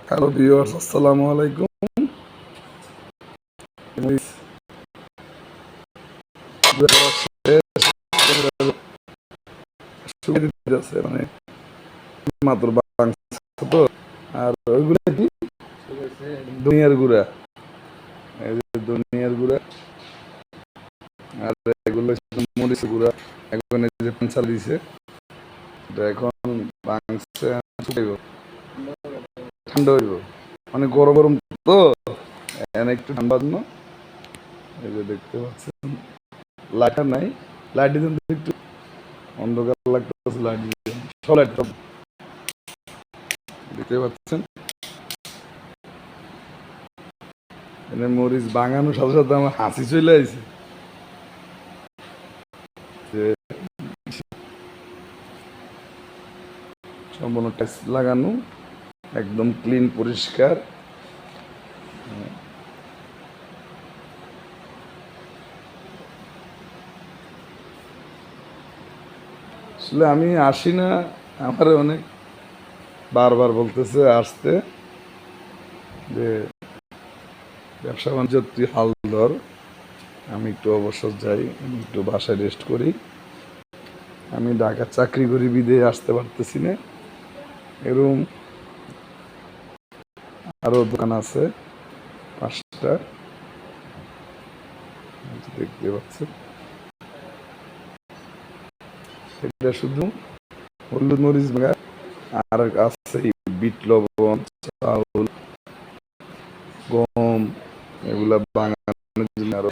Hello viewers, আসসালামু আলাইকুম। মানে মাত্র তো আর ওইগুলো কি দুনিয়ার গুড়া, এই যে দুনিয়ার গুড়া, আর এগুলো মরিচ গুড়া। এখন এই যে পেন্সাল দিছে, এটা এখন বাংছে শুকাইব, ঠান্ডা হইব, মানে গরম গরম তো একটু ঠান্ডার জন্য। এই যে দেখতে পাচ্ছেন লাইট নাই, লাইট দিতেন একটু অন্ধকার লাগতেছে, লাইট দিতেন সব লাইট দেখতে পাচ্ছেন। এনে মরিচ বাঙানোর সাথে সাথে আমার হাসি চলে আসছে যে সম্পূর্ণ টাইস লাগানো, একদম ক্লিন পরিষ্কার। আসলে আমি আসি না, আমার অনেক বারবার বলতেছে আসতে, যে ব্যবসা বাণিজ্য তুই হাল ধর, আমি একটু অবসর যাই, আমি একটু বাসায় রেস্ট করি। আমি ঢাকার চাকরি করি বিদে আসতে পারতেছি না। এরকম আরো দোকান আছে 5টা, দেখতে পাচ্ছেন। এটা শুধু হলুদ মরিচ ভাঙা, আর আছে বিট লবণ, চাউল, গম, এগুলা বাঙানোর জন্য আরো